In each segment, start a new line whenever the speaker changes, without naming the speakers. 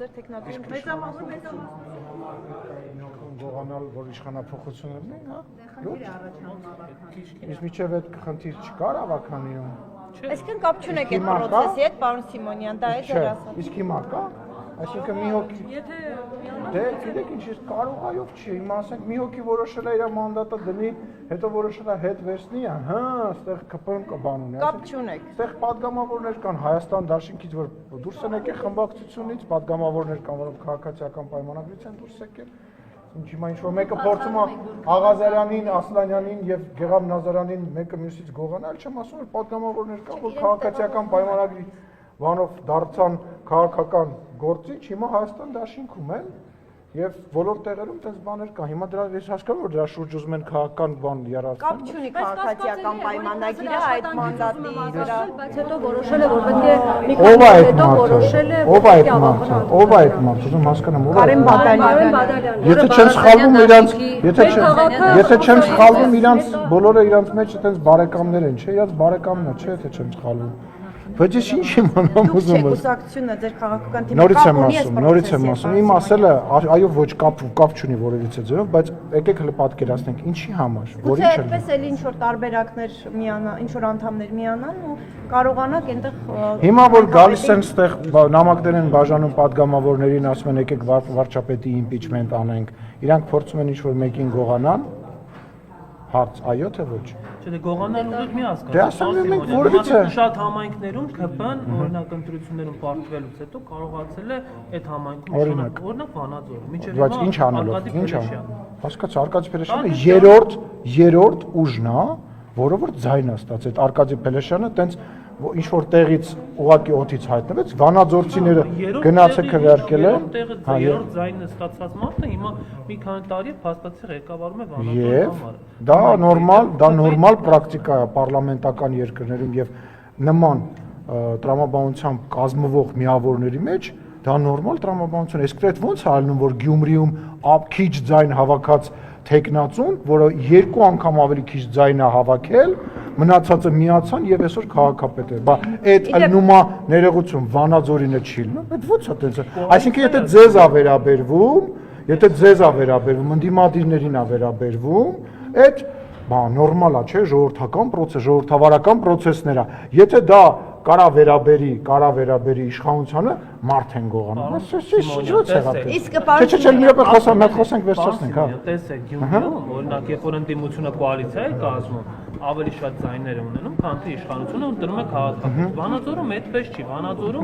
ձեր տեխնատուր
գողանալ, որ իշխանափոխություն լինի, հա։ Իսկ միջև այդ խնդիր չկար ավականիում։
Այսինքն կապ չունեք այդ process-ի հետ, պարոն Սիմոնյան, դա է ձեր ասած։
Իսկ հիմա կա։ Այսինքն մի հոգի դե գիտեք ինչ կարող այով չի, հիմա ասենք մի հոգի որոշել է իր մանդատը դնի, հետո որոշել է հետ վերցնի, հա, այստեղ ԿՊ-ն կբան ունի։
Կապ չունեք։
Այստեղ падգամավորներ կան Հայաստան դաշինքից, որ դուրս են եկել խմբակցությունից, падգամավորներ կան, որոնք քաղաքացիական պայմանագրից են դուրս եկել։ Հիմա ինչ-որ մեկը փորձում է Աղազարյանին, Ասլանյանին եւ Գեգամ Նազարյանին մեկը մյուսից գողանալ, չեմ ասում, որ падգամավորներ կան, որ քաղաքացիական պայմանագրի բանով դարձան քաղաքական գործիչ, հիմա Հայաստան դաշինքում են եւ բոլոր տեղերում այդպես բաներ կան։ Հիմա դրա ես հասկանում որ դրա շուրջ ուզում են քաղաքական բան երարցնել։
Կապ չունի քաղաքացիական պայմանագիրը այդ մանդատի վրա,
բայց հետո որոշել է որ պետք է մի
ով է
հետո որոշել է
ով է այդ մարդը, ով է այդ մարդը, ուզում հասկանամ ով է։
Կարեն Բադալյանը։
Եթե չեմ սխալվում իրանց, եթե չեմ սխալվում իրանց բոլորը իրանց մեջ այդպես բարեկամներ են, չէ՞, իրանց բարեկամն է, չէ՞, եթե չեմ սխալվում։ Բայց ես ինչ իմանամ ուզում եմ։
Կուսակցությունը ձեր քաղաքական թիմը
նորից եմ ասում, իմ ասելը այո ոչ կապ չունի որևիցե ձևով, բայց եկեք հələ պատկերացնենք ինչի համար, որի չէ։
Այդպես էլ ինչ որ տարբերակներ միանան, ինչ որ անդամներ միանան ու կարողանանք այնտեղ
Հիմա որ գալիս են ստեղ նամակներ են բաժանում падգամավորներին, ասում են եկեք վարչապետի իմպիչմենտ անենք, իրանք փորձում են ինչ որ մեկին գողանան, հարց այո թե ոչ։
Չէ, գողանալու դուք մի
Դե ասեմ մենք որևիցե
շատ համայնքներում ԿՊ-ն օրինակ ընտրություններում պարտվելուց հետո կարողացել է այդ համայնքում օրինակ Վանաձորը մինչև
հիմա ինչ անելով ինչ ան հասկաց Արկադի Փելեշյանը երրորդ ուժն է որը որ ձայն է ստացել այդ Արկադի Փելեշյանը տենց ինչ որ տեղից ուղակի օդից հայտնվեց Վանաձորցիները գնացը քվեարկել են
երրորդ ձայնը ստացած մարդը հիմա մի քանի տարի փաստացի ղեկավարում է
եւ
Վանաձորի համարը
դա նորմալ պրակտիկա է պարլամենտական երկրներում եւ նման տրամաբանությամբ կազմվող միավորների մեջ դա նորմալ տրամաբանություն է իսկ այդ ոնց է ալնում որ Գյումրիում քիչ ձայն հավաքած տեխնացուն, որը երկու անգամ ավելի քիչ ձայն է հավաքել, մնացածը միացան եւ այսօր քաղաքապետ է։ Բա այդ ըլնումա ներողություն Վանաձորինը չի լնում։ Այդ ո՞նց է տենց։ Այսինքն եթե ձեզ է վերաբերվում, ընդդիմադիրներին է վերաբերվում, այդ բա նորմալ է, չէ, ժողովրդական process, ժողովրդավարական process-ներ է։ Եթե դա կարա վերաբերի իշխանությանը մարդ են գողանում։ Ինչ եղավ։
Իսկ պարոն
Չէ, մի րոպե խոսենք վերջացնենք, հա։
Տեսեք, Գյումրիում, օրինակ, երբ որ ընդդիմությունը կոալիցիա է կազմում, ավելի շատ ձայներ է ունենում, քան թե իշխանությունը դնում է քաղաքապետ։ Վանաձորում այդպես չի, Վանաձորում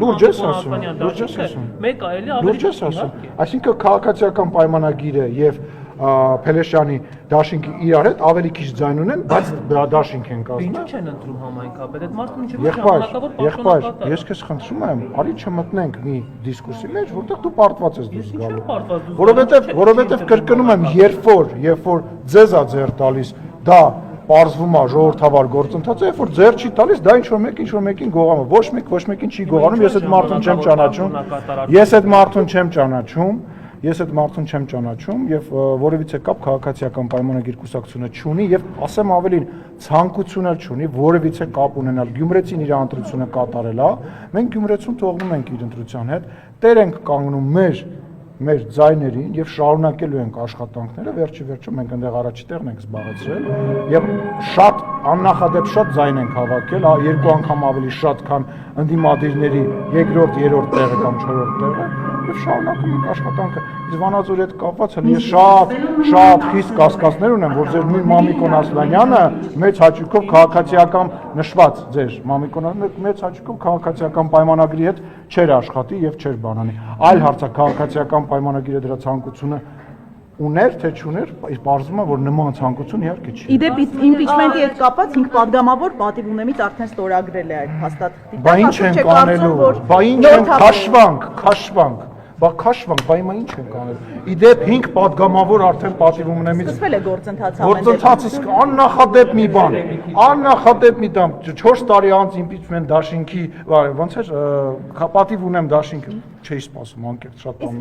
մեկ այլ ավելի
Լուրջ ես ասում։ Այսինքն քաղաքացիական պայմանագիրը եւ Փելեշյանի դաշինքի իրար հետ ավելի քիչ ձայն ունեն, բայց դաշինք են կազմում։
Ինչու չեն ընտրում համայնքապետ, այդ մարդը մինչև ժամանակավոր
Եղբայր, ես քեզ խնդրում եմ, արի չմտնենք մի դիսկուրսի մեջ, որտեղ դու պարտված ես դուրս գալու։ Որովհետև կրկնում եմ, երբ որ ձեզ է ձեռ տալիս, դա պարզվում է ժողովրդավար գործընթացը, երբ որ ձեռ չի տալիս, դա ինչ որ մեկին գողանում, ոչ մեկին չի գողանում, ես այդ մարդուն չեմ ճանաչում եւ որևիցե կապ քաղաքացիական պայմանագիր կուսակցությունը չունի եւ ասեմ ավելին ցանկություն էլ չունի որևիցե կապ ունենալ Գյումրեցին իր ընտրությունը կատարել է մենք Գյումրեցուն թողնում ենք իր ընտրության հետ տեր ենք կանգնում մեր ձայներին եւ շարունակելու ենք աշխատանքները վերջը մենք այնտեղ առաջի տեղն ենք զբաղեցրել եւ շատ աննախադեպ շատ ձայն ենք հավաքել երկու անգամ ավելի շատ քան ընդդիմադիրների երկրորդ երրորդ տեղը կամ չորրորդ տեղը եւ շարունակում ենք աշխատանքը իսկ Վանաձորի հետ կապված հենց ես շատ խիստ կասկածներ ունեմ որ ձեր նույն Մամիկոն Ասլանյանը մեծ հաճույքով քաղաքացիական նշված ձեր Մամիկոն մեծ հաճույքով քաղաքացիական պայմանագրի հետ չեր աշխատի եւ չեր բանանի այլ հարցը քաղաքացիական պայմանագիրը դրա ցանկությունը ուներ թե չուներ, պարզվում է որ նման ցանկություն իհարկե չի։
Իդեպ իմպիչմենտի հետ կապված 5 падգամավոր պատիվ ունեմից արդեն ստորագրել է այդ հաստատքի։
Բա ինչ են կանելու։ Բա ինչ են քաշվանք։ Բա հիմա ինչ են կանելու։ Իդեպ 5 падգամավոր արդեն պատիվ ունեմից
սկսվել է գործընթացը։
Գործընթացը աննախադեպ մի բան։ Աննախադեպ մի բան 4 տարի անց իմպիչմենտ դաշինքի, ոնց էր, պատիվ ունեմ դաշինքը, չէի սպասում անկեղծ շատ բան։